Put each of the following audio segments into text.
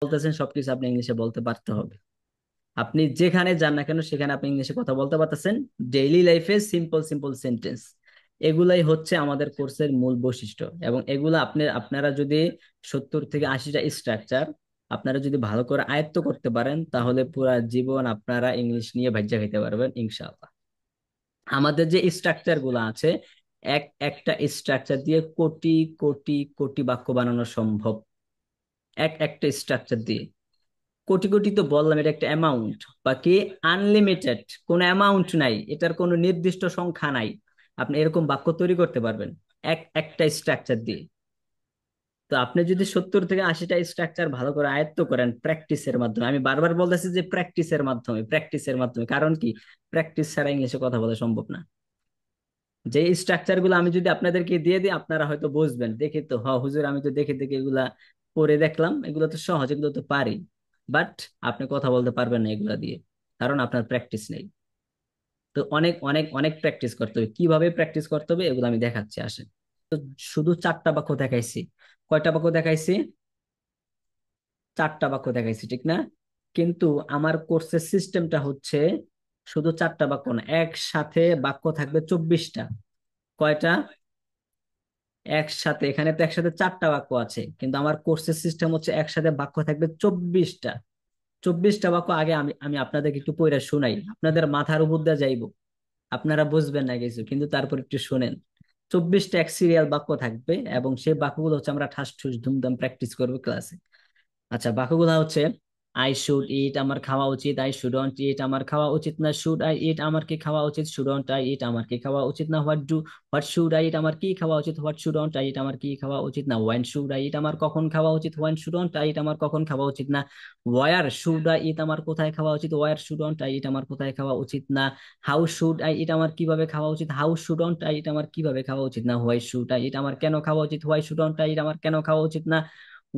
বলতেছেন সবকিছু আপনি ইংলিশে বলতে পারতে হবে। আপনি যেখানে যান না কেন সেখানে আপনি ইংলিশে কথা বলতে পারতেছেন। ডেইলি লাইফে সিম্পল সিম্পল সেন্টেন্স, এগুলাই হচ্ছে আমাদের কোর্সের মূল বৈশিষ্ট্য। এবং এগুলা আপনারা যদি 70 থেকে 80টা স্ট্রাকচার আপনারা যদি ভালো করে আয়ত্ত করতে পারেন, তাহলে পুরা জীবন আপনারা ইংলিশ নিয়ে ভাজ্যা খেতে পারবেন ইনশাআল্লাহ। আমাদের যে স্ট্রাকচার গুলো আছে, একটা স্ট্রাকচার দিয়ে কোটি কোটি কোটি বাক্য বানানো সম্ভব। একটা স্ট্রাকচার দিয়ে কোটি কোটি তো বললাম, এটা একটা অ্যামাউন্ট। বাকি আনলিমিটেড, কোনো অ্যামাউন্ট নাই, এটার কোনো নির্দিষ্ট সংখ্যা নাই। আপনি এরকম বাক্য তৈরি করতে পারবেন একটা স্ট্রাকচার দিয়ে। তো আপনি যদি 70 থেকে 80টা স্ট্রাকচার ভালো করে আয়ত্ত করেন প্র্যাকটিসের মাধ্যমে, আমি বারবার বলতেছি যে প্র্যাকটিসের মাধ্যমে, প্র্যাকটিসের মাধ্যমে, কারণ কি, প্র্যাকটিস ছাড়া ইংলিশে কথা বলা সম্ভব না। যে স্ট্রাকচার গুলো আমি যদি আপনাদেরকে দিয়ে দিই, আপনারা হয়তো বুঝবেন দেখে তো, হুজুর আমি তো দেখে দেখে এগুলা পড়ে দেখলাম, এগুলো তো সহজ, এগুলো তো পারি। বাট আপনি কথা বলতে পারবেন না এগুলা দিয়ে, কারণ আপনার প্র্যাকটিস নেই। তো অনেক অনেক অনেক প্র্যাকটিস করতে হবে। কিভাবে প্র্যাকটিস করতে হবে এগুলো আমি দেখাচ্ছি, আসেন। শুধু 4টা বাক্য দেখাইছি। কয়টা বাক্য দেখাইছি? 4টা বাক্য দেখাইছি, ঠিক না? কিন্তু আমার কোর্সের সিস্টেমটা হচ্ছে শুধু 4টা বাক্য না, একসাথে বাক্য থাকবে 24টা। কয়টা? একসাথে, এখানে তো একসাথে 4টা বাক্য আছে, কিন্তু আমার কোর্সের সিস্টেম হচ্ছে একসাথে বাক্য থাকবে 24টা। 24টা বাক্য আগে আমি আমি আপনাদেরকে একটু পড়ে শোনাই, আপনাদের মাথার উপর দিয়ে যাইবো, আপনারা বুঝবেন না কিছু, কিন্তু তারপর একটু শোনেন। 24টা এক সিরিয়াল বাক্য থাকবে, এবং সেই বাক্যগুলো হচ্ছে আমরা ঠাস ঠুস ধুমধাম প্র্যাকটিস করবো ক্লাসে। আচ্ছা, বাক্যগুলো হচ্ছে: আই শুড ইট, আমার খাওয়া উচিত; আই শুডন্ট ইট, আমার খাওয়া উচিত না; শুড আই ইট, আমার কি খাওয়া উচিত; শুডন্ট আই ইট, আমার কি খাওয়া উচিত না; হোয়াট শুড আই ইট, আমার কি খাওয়া উচিত; হোয়াট শুডন্ট আই ইট, আমার কি খাওয়া উচিত না; ওয়েন শুড আই ইট, আমার কখন খাওয়া উচিত; ওয়েন শুডন্ট আই ইট, আমার কখন খাওয়া উচিত না; ওয়ার শুড আই ইট, আমার কোথায় খাওয়া উচিত; ওয়ার শুডন্ট আই ইট, আমার কোথায় খাওয়া উচিত না; হাউ শুড আই ইট, আমার কিভাবে খাওয়া উচিত; হাউ শুডন্ট আই ইট, আমার কিভাবে খাওয়া উচিত না; হোয়াই শুড আই ইট, আমার কেন খাওয়া উচিত; হোয়াই শুডন্ট আই ইট, আমার কেন খাওয়া উচিত না;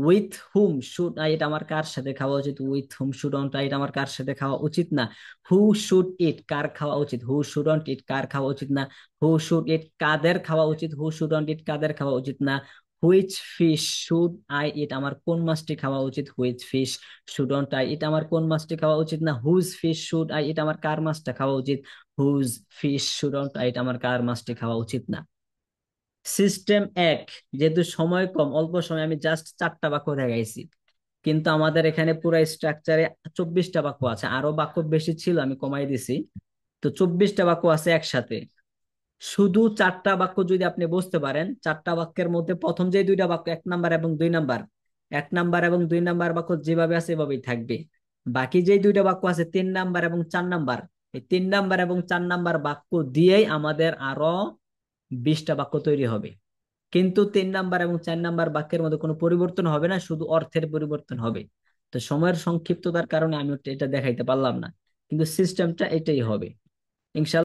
with hmm should I eat, আমার কার সাথে খাওয়া উচিত; with hmm shouldn't I eat, আমার কার সাথে খাওয়া উচিত না; হু শুড ইট, কার খাওয়া উচিত; হু শুডন্ট ইট, কার খাওয়া উচিত না; হু শুড ইট, কাদের খাওয়া উচিত; হু শুডন্ট ইট, কাদের খাওয়া উচিত না; which fish should I eat, আমার কোন মাছটি খাওয়া উচিত; which fish shouldn't I eat, আমার কোন মাছটি খাওয়া উচিত না; whose fish should I eat, আমার কার মাছটা খাওয়া উচিত; whose fish shouldn't I eat, আমার কার মাছটি খাওয়া উচিত না। সিস্টেম এক। যেহেতু সময় কম, অল্প সময় আমি জাস্ট 4টা বাক্য দেখাইছি, কিন্তু আমাদের এখানে পুরো স্ট্রাকচারে 24টা বাক্য আছে, আরো বাক্য বেশি ছিল আমি কমাই দিছি। তো 24টা বাক্য আছে একসাথে। শুধু 4টা বাক্য যদি আপনি বুঝতে পারেন, 4টা বাক্যের মধ্যে প্রথম যে 2টা বাক্য, 1 নাম্বার এবং 2 নাম্বার, 1 নাম্বার এবং 2 নাম্বার বাক্য যেভাবে আছে এভাবেই থাকবে। বাকি যে 2টা বাক্য আছে, 3 নাম্বার এবং 4 নাম্বার, এই 3 নাম্বার এবং 4 নাম্বার বাক্য দিয়েই আমাদের আরো 20টা বাক্য তৈরি হবে। কিন্তু 3 নাম্বার এবং 4 নাম্বার বাক্যের মধ্যে কোনো পরিবর্তন হবে না, শুধু অর্থের পরিবর্তন হবে। তো সময়ের সংক্ষিপ্ততার কারণে আমি এটা দেখাইতে পারলাম না, কিন্তু সিস্টেমটা এটাই হবে ইনশাল্লাহ।